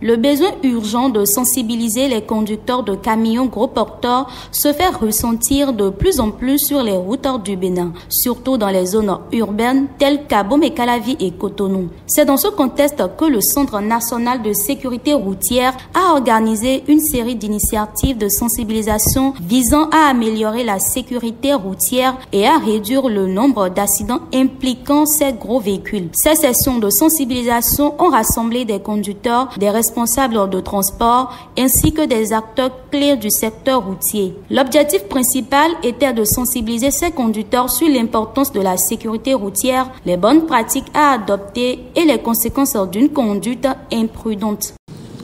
Le besoin urgent de sensibiliser les conducteurs de camions gros porteurs se fait ressentir de plus en plus sur les routes du Bénin, surtout dans les zones urbaines telles qu'Abomey-Calavi et Cotonou. C'est dans ce contexte que le Centre national de sécurité routière a organisé une série d'initiatives de sensibilisation visant à améliorer la sécurité routière et à réduire le nombre d'accidents impliquant ces gros véhicules. Ces sessions de sensibilisation ont rassemblé des conducteurs, des responsables de transport ainsi que des acteurs clés du secteur routier. L'objectif principal était de sensibiliser ces conducteurs sur l'importance de la sécurité routière, les bonnes pratiques à adopter et les conséquences d'une conduite imprudente.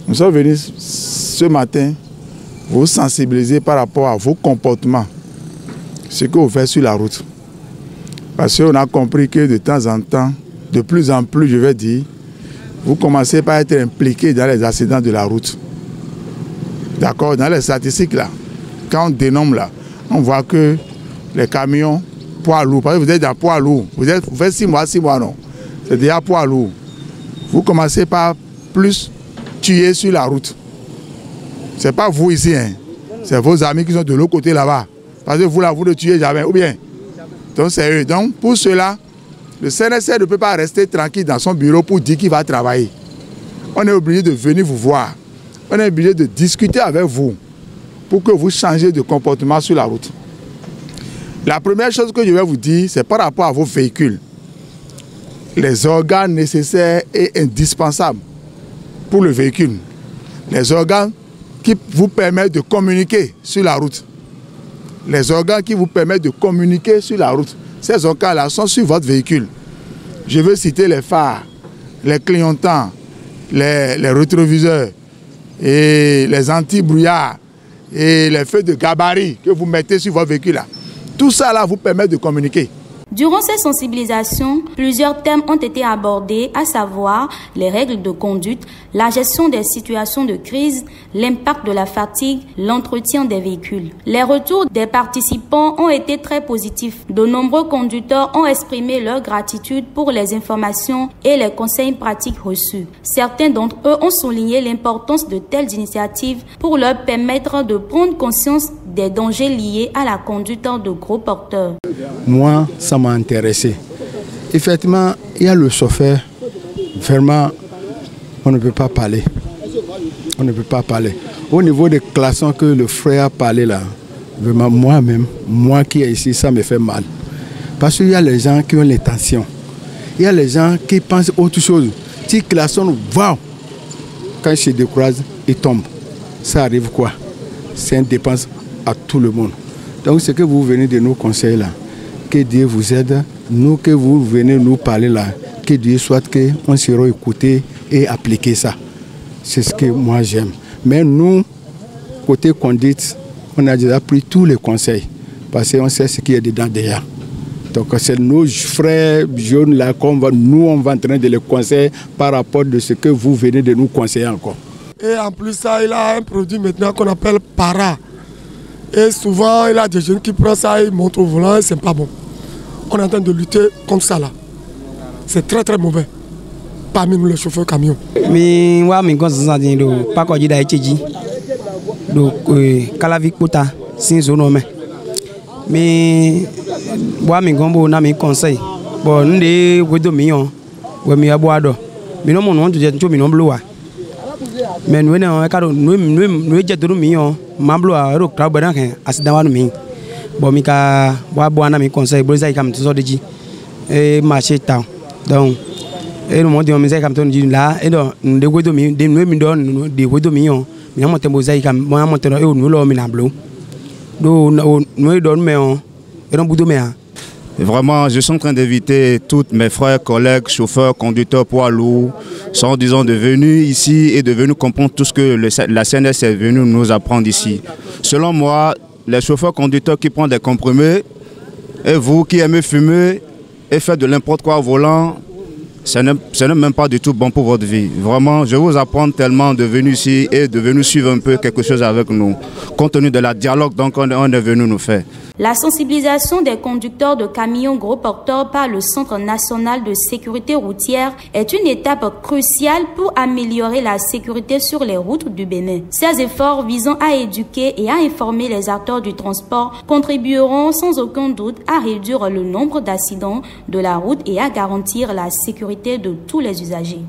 Nous sommes venus ce matin vous sensibiliser par rapport à vos comportements, ce que vous faites sur la route. Parce qu'on a compris que de temps en temps, de plus en plus, je vais dire, vous commencez par être impliqué dans les accidents de la route. D'accord? Dans les statistiques là, quand on dénombre là, on voit que les camions poids lourds, parce que vous êtes dans poids lourd, vous faites 6 mois non, c'est déjà poids lourd. Vous commencez par plus tuer sur la route. C'est pas vous ici, hein. C'est vos amis qui sont de l'autre côté là-bas. Parce que vous là, vous ne tuez jamais, ou bien. Donc c'est eux. Donc pour cela, le CNSR ne peut pas rester tranquille dans son bureau pour dire qu'il va travailler. On est obligé de venir vous voir. On est obligé de discuter avec vous pour que vous changiez de comportement sur la route. La première chose que je vais vous dire, c'est par rapport à vos véhicules. Les organes nécessaires et indispensables pour le véhicule. Les organes qui vous permettent de communiquer sur la route. Les organes qui vous permettent de communiquer sur la route. Ces organes-là sont sur votre véhicule. Je veux citer les phares, les clignotants, les rétroviseurs, et les anti-brouillards et les feux de gabarit que vous mettez sur votre véhicule. Là. Tout ça là vous permet de communiquer. Durant ces sensibilisations, plusieurs thèmes ont été abordés, à savoir les règles de conduite, la gestion des situations de crise, l'impact de la fatigue, l'entretien des véhicules. Les retours des participants ont été très positifs. De nombreux conducteurs ont exprimé leur gratitude pour les informations et les conseils pratiques reçus. Certains d'entre eux ont souligné l'importance de telles initiatives pour leur permettre de prendre conscience des dangers liés à la conduite de gros porteurs. Moi, ça m'a intéressé. Effectivement, il y a le chauffeur. Vraiment, on ne peut pas parler. On ne peut pas parler. Au niveau des klaxons que le frère a parlé là, vraiment moi-même, moi qui est ici, ça me fait mal. Parce qu'il y a les gens qui ont l'intention. Il y a les gens qui pensent autre chose. Si klaxon, waouh, quand ils se découragent, ils tombent. Ça arrive quoi? C'est une dépense à tout le monde. Donc ce que vous venez de nous conseiller là, que Dieu vous aide, nous que vous venez nous parler là, que Dieu soit qu'on sera écouté et appliquer ça. C'est ce que moi j'aime. Mais nous, côté conduite, on a déjà pris tous les conseils, parce qu'on sait ce qui est dedans déjà. Donc c'est nos frères jeunes là qu'on va, nous on va en train de les conseiller par rapport de ce que vous venez de nous conseiller encore. Et en plus ça, il a un produit maintenant qu'on appelle Para. Et souvent, il y a des jeunes qui prennent ça et montrent au volant et c'est pas bon. On est en train de lutter contre ça là. C'est très très mauvais. Parmi nous les chauffeurs camions. Mais moi, je suis pas connu d'Aïtiji. Donc, Calavi Kota, c'est une zone. Mais moi, je suis un conseil. Bon, nous sommes 2 millions. Nous sommes 2 millions. Mais nous sommes 2 millions. Mais nous sommes 2 millions. Mamblo a ro crowd badan kan accident wa no mi bo mi ka wa bo ana mi conseil bo sai kam to deji e marché town donc e no mo de mi sai kam to deji la e do de godo mi de no mi do de godo mi yon mi mo tembo sai kam mo mo to e no lo mi na blo do no do me on e don budo me a. Vraiment, je suis en train d'inviter tous mes frères, collègues, chauffeurs, conducteurs, poids lourds, sont disons de venir ici et de venir comprendre tout ce que la CNS est venue nous apprendre ici. Selon moi, les chauffeurs, conducteurs qui prennent des comprimés et vous qui aimez fumer et faire de n'importe quoi au volant, ce n'est même pas du tout bon pour votre vie. Vraiment, je vous apprends tellement de venir ici et de venir suivre un peu quelque chose avec nous, compte tenu de la dialogue donc on est venu nous faire. La sensibilisation des conducteurs de camions gros porteurs par le Centre national de sécurité routière est une étape cruciale pour améliorer la sécurité sur les routes du Bénin. Ces efforts visant à éduquer et à informer les acteurs du transport contribueront sans aucun doute à réduire le nombre d'accidents de la route et à garantir la sécurité de tous les usagers.